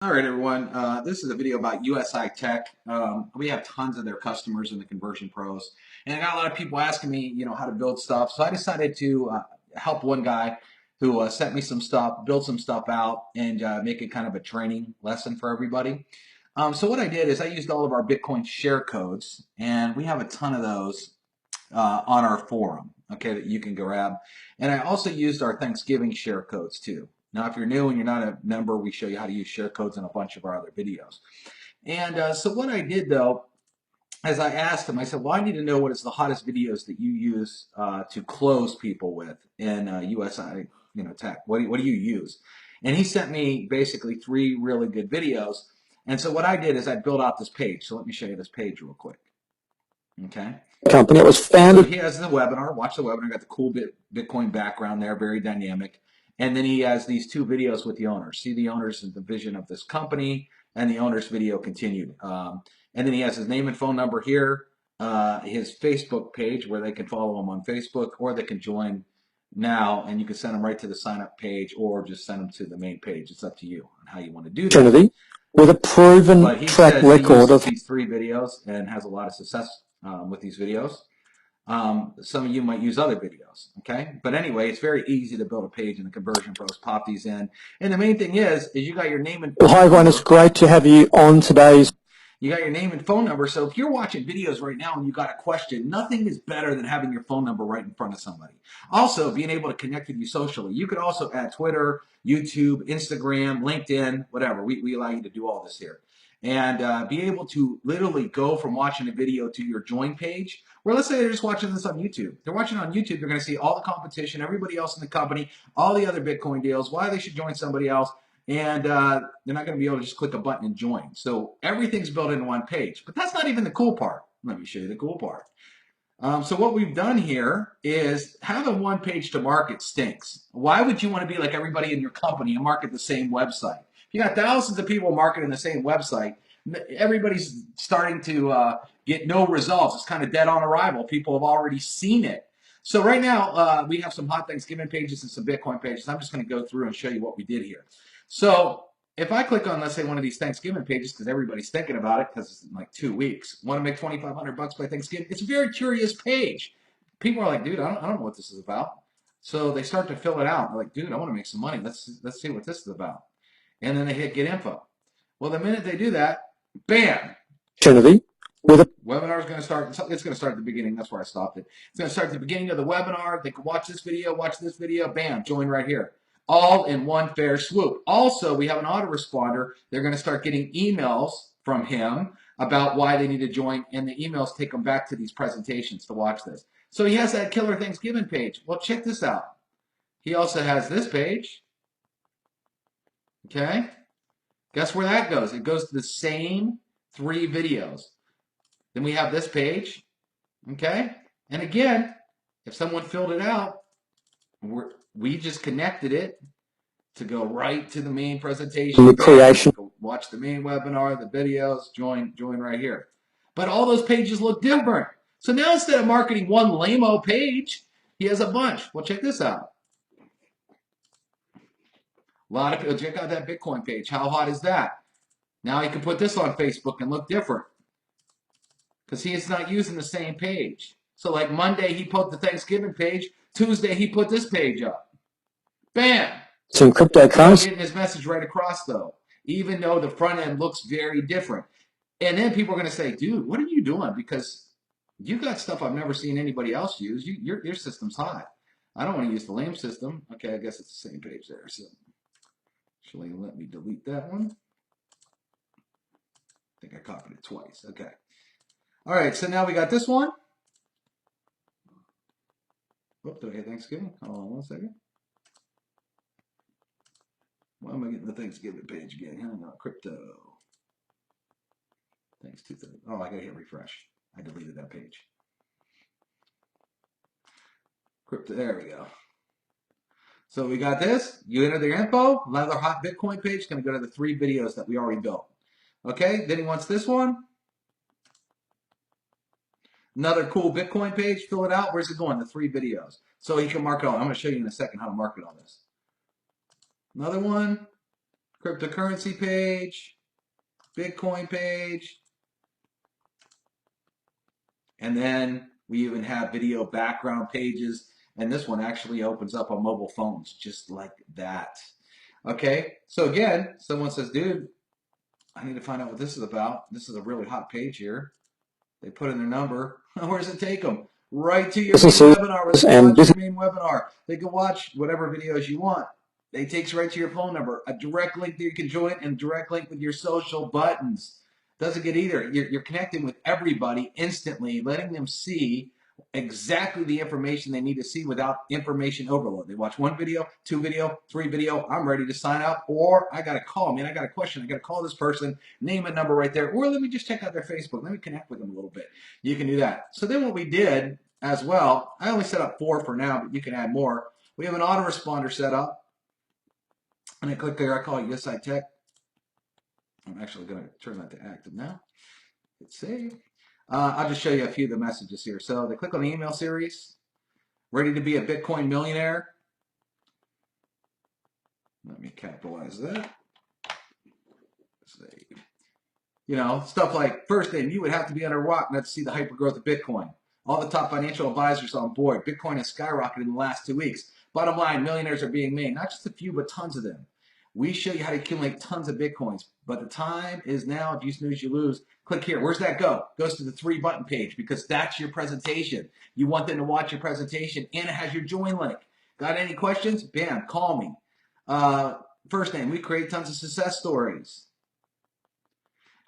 All right, everyone. This is a video about USI Tech. We have tons of their customers in the conversion pros, and I got a lot of people asking me, how to build stuff. So I decided to help one guy who sent me some stuff, build some stuff out, and make it kind of a training lesson for everybody. So what I did is I used all of our Bitcoin share codes, and we have a ton of those on our forum, okay, that you can grab. And I also used our Thanksgiving share codes too. Now, if you're new and you're not a member, we show you how to use share codes in a bunch of our other videos. And so what I did though, as I asked him, I said, well, I need to know what is the hottest videos that you use to close people with in USI, Tech. What do you use? And he sent me basically 3 really good videos. And so what I did is I built out this page. So let me show you this page real quick. Okay. Company. It was founded. So he has the webinar. Watch the webinar. Got the cool Bitcoin background there, very dynamic. And then he has these 2 videos with the owners. See the owners and the vision of this company, and the owners video continued. And then he has his name and phone number here, his Facebook page where they can follow him on Facebook, or they can join now, and you can send them right to the sign up page, or just send them to the main page. It's up to you on how you want to do that. With a proven But he track says he record uses of these 3 videos and has a lot of success with these videos. Some of you might use other videos, okay? But anyway, it's very easy to build a page in the Conversion Pros, pop these in. And the main thing is you got your name and phone Hi everyone, it's great to have you on today's. You got your name and phone number. So if you're watching videos right now and you got a question, nothing is better than having your phone number right in front of somebody. Also, being able to connect with you socially. You could also add Twitter, YouTube, Instagram, LinkedIn, whatever. We allow you to do all this here. And be able to literally go from watching a video to your join page, where let's say they're just watching this on YouTube. They're watching on YouTube, they're going to see all the competition, everybody else in the company, all the other Bitcoin deals, why they should join somebody else. And they're not going to be able to just click a button and join. So everything's built into one page. But that's not even the cool part. Let me show you the cool part. So what we've done here is having one page to market stinks. Why would you want to be like everybody in your company and market the same website? If you got thousands of people marketing the same website, everybody's starting to get no results. It's kind of dead on arrival. People have already seen it. So right now, we have some hot Thanksgiving pages and some Bitcoin pages. I'm just going to go through and show you what we did here. So if I click on, let's say, one of these Thanksgiving pages, because everybody's thinking about it, because it's in like 2 weeks, want to make $2,500 by Thanksgiving, it's a very curious page. People are like, dude, I don't know what this is about. So they start to fill it out. They're like, dude, I want to make some money. Let's see what this is about. And then they hit get info. Well, the minute they do that, bam! Webinar is going to start. It's going to start at the beginning. That's where I stopped it. It's going to start at the beginning of the webinar. They can watch this video, bam, join right here. All in one fair swoop. Also, we have an autoresponder. They're going to start getting emails from him about why they need to join, and the emails take them back to these presentations to watch this. So he has that killer Thanksgiving page. Well, check this out. He also has this page. Okay? Guess where that goes? It goes to the same 3 videos. Then we have this page, okay? And again, if someone filled it out, we just connected it to go right to the main presentation. The creation. Watch the main webinar, the videos, join right here. But all those pages look different. So now instead of marketing one lame-o page, he has a bunch. Well, check this out. A lot of people, check out that Bitcoin page. How hot is that? Now he can put this on Facebook and look different, because he is not using the same page. So like Monday, he put the Thanksgiving page. Tuesday, he put this page up. Bam! Some cryptocurrency. Getting his message right across, though, even though the front end looks very different. And then people are going to say, dude, what are you doing? Because you got stuff I've never seen anybody else use. Your system's hot. I don't want to use the lame system. Okay, I guess it's the same page there. So actually, let me delete that one. I think I copied it twice. Okay. All right, so now we got this one. Oh, did I hit Thanksgiving? Hold on 1 second. Why am I getting the Thanksgiving page again? Hang on, crypto. Thanks, 230. Oh, I gotta hit refresh. I deleted that page. Crypto, there we go. So we got this. You enter the info. Another hot Bitcoin page. Gonna go to the 3 videos that we already built. Okay, then he wants this one. Another cool Bitcoin page. Fill it out. Where's it going? The 3 videos. So he can mark it on. I'm gonna show you in a second how to market on this. Another one. cryptocurrency page, Bitcoin page, and then we even have video background pages. And this one actually opens up on mobile phones just like that. Okay, so again, someone says, dude, I need to find out what this is about. This is a really hot page here. They put in their number. Where does it take them? Right to your main webinar where they can watch your main webinar. They can watch whatever videos you want. It takes right to your phone number. A direct link that you can join and direct link with your social buttons. Doesn't get either. You're connecting with everybody instantly, letting them see exactly the information they need to see without information overload. They watch one video, two video, three video. I'm ready to sign up, or I got to call. Man, I got a question. I got to call this person, name a number right there, or let me just check out their Facebook. Let me connect with them a little bit. You can do that. So then what we did as well, I only set up 4 for now, but you can add more. We have an autoresponder set up. And I click there, I call it Yes I Tech. I'm actually going to turn that to active now. Hit save. I'll just show you a few of the messages here. So they click on the email series. Ready to be a Bitcoin millionaire. Let me capitalize that. Save. You know, stuff like, first name, you would have to be under a rock not to see the hypergrowth of Bitcoin. All the top financial advisors on board. Bitcoin has skyrocketed in the last 2 weeks. Bottom line, millionaires are being made. Not just a few, but tons of them. We show you how to accumulate tons of Bitcoins. But the time is now. If you snooze, you lose. Click here. Where's that go? Goes to the 3-button page because that's your presentation. You want them to watch your presentation, and it has your join link. Got any questions? Bam, call me. First name, we create tons of success stories.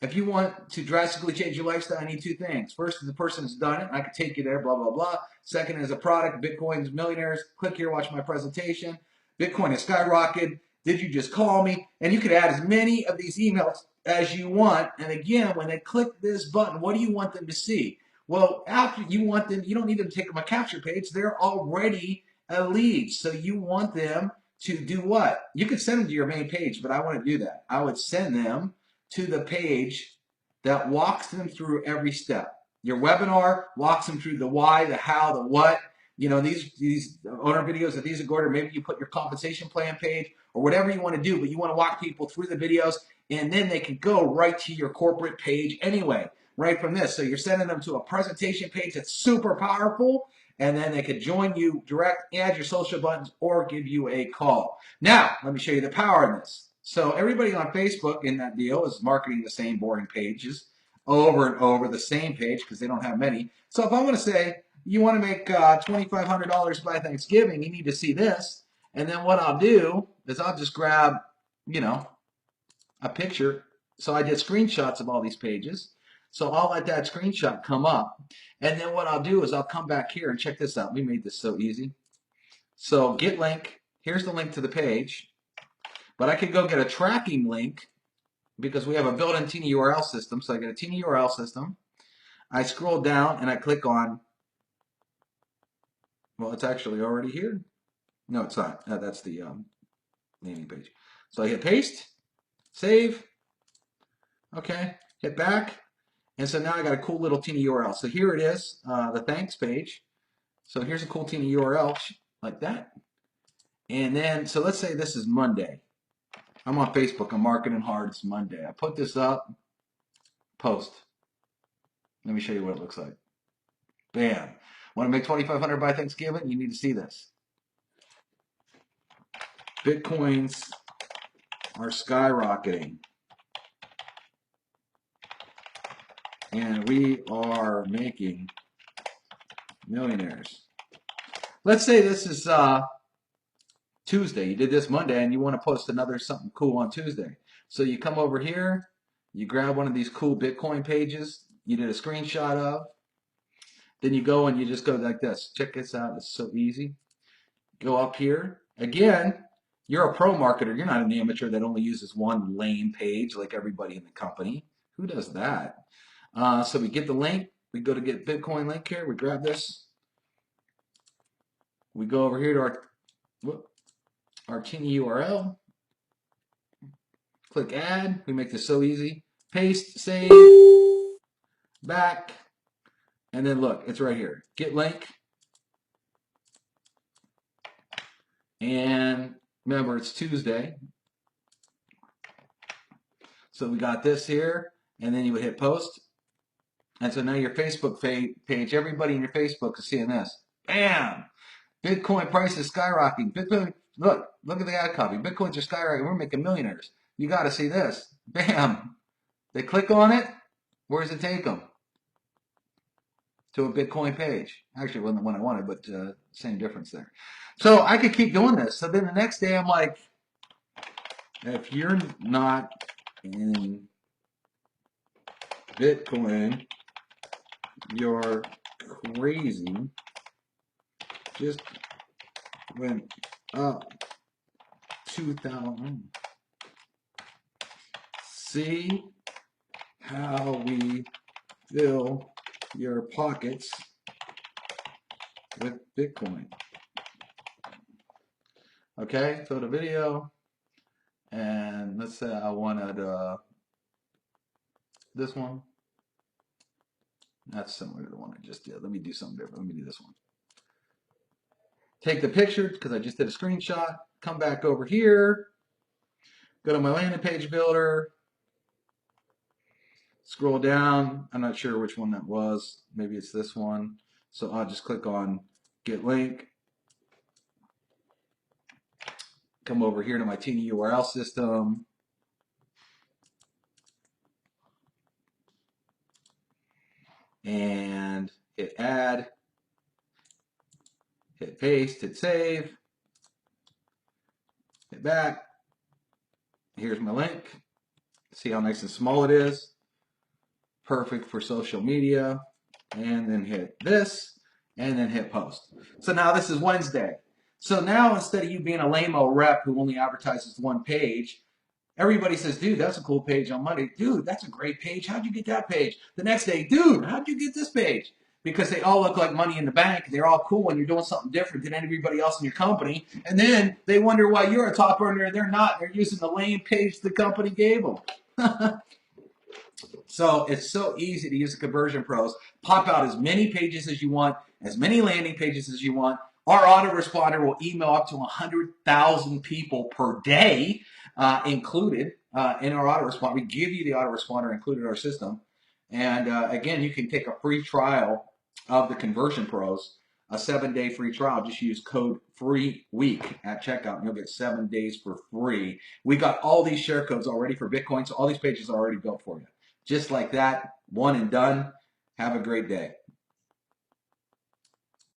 If you want to drastically change your lifestyle, I need 2 things. First is the person who's done it. I can take you there, blah, blah, blah. Second is a product, Bitcoin's millionaires. Click here, watch my presentation. Bitcoin has skyrocketed. Did you just call me? And you could add as many of these emails as you want. And again, when they click this button, what do you want them to see? Well, after you want them, you don't need them to take them a capture page. They're already a lead. So you want them to do what? You could send them to your main page, but I want to do that. I would send them to the page that walks them through every step. Your webinar walks them through the why, the how, the what. You know, these owner videos that these are going to, maybe you put your compensation plan page or whatever you want to do, but you want to walk people through the videos, and then they can go right to your corporate page anyway, right from this. So you're sending them to a presentation page that's super powerful, and then they could join you direct, add your social buttons, or give you a call. Now, let me show you the power in this. So everybody on Facebook in that deal is marketing the same boring pages over and over, the same page, because they don't have many. So if I want to say, you want to make $2,500 by Thanksgiving, you need to see this. And then what I'll do is I'll just grab, you know, a picture. So I did screenshots of all these pages. So I'll let that screenshot come up. And then what I'll do is I'll come back here and check this out. We made this so easy. So get link. Here's the link to the page. But I could go get a tracking link because we have a built-in TinyURL system. So I get a TinyURL system. I scroll down and I click on, well, it's actually already here. No, it's not. That's the landing page. So I hit paste, save. Okay, hit back. And so now I got a cool little TinyURL. So here it is, the thanks page. So here's a cool TinyURL like that. And then, so let's say this is Monday. I'm on Facebook. I'm marketing hard. It's Monday. I put this up. Post. Let me show you what it looks like. Bam. Want to make $2,500 by Thanksgiving? You need to see this. Bitcoins are skyrocketing. And we are making millionaires. Let's say this is Tuesday. You did this Monday and you want to post another something cool on Tuesday. So you come over here, you grab one of these cool Bitcoin pages you did a screenshot of. Then you go and you just go like this. Check this out. It's so easy. Go up here. Again, you're a pro marketer. You're not an amateur that only uses one lame page like everybody in the company. Who does that? So we get the link. We go to get Bitcoin link here. We grab this. We go over here to our TinyURL. Click add. We make this so easy. Paste, save, back, and then look, it's right here. Get link. And remember, it's Tuesday. So we got this here, and then you would hit post. And so now your Facebook page, everybody in your Facebook is seeing this. Bam! Bitcoin price is skyrocketing. Bitcoin, look at the ad copy. Bitcoins are skyrocketing. We're making millionaires. You got to see this. Bam! They click on it. Where does it take them? To a Bitcoin page. Actually, it wasn't the one I wanted, but same difference there. So I could keep doing this. So then the next day I'm like, if you're not in Bitcoin, you're crazy. Just went up 2,000. See how we fill your pockets with Bitcoin. Okay, so the video, and let's say I wanted this one. That's similar to the one I just did. Let me do something different. Let me do this one. Take the picture because I just did a screenshot. Come back over here. Go to my landing page builder. Scroll down. I'm not sure which one that was. Maybe it's this one. So I'll just click on get link. Come over here to my Teeny URL system. And hit add. Hit paste. Hit save. Hit back. Here's my link. See how nice and small it is. Perfect for social media. And then hit this. And then hit post. So now this is Wednesday. So now instead of you being a lame-o rep who only advertises one page, everybody says, dude, that's a cool page on Monday. Dude, that's a great page. How'd you get that page? The next day, dude, how'd you get this page? Because they all look like money in the bank. They're all cool and you're doing something different than everybody else in your company. And then they wonder why you're a top earner and they're not. They're using the lame page the company gave them. So it's so easy to use the Conversion Pros. Pop out as many pages as you want, as many landing pages as you want. Our autoresponder will email up to 100,000 people per day, included in our autoresponder. We give you the autoresponder included in our system. And again, you can take a free trial of the Conversion Pros, a 7-day free trial. Just use code FREEWEEK at checkout and you'll get 7 days for free. We got all these share codes already for Bitcoin, so all these pages are already built for you. Just like that, one and done. Have a great day.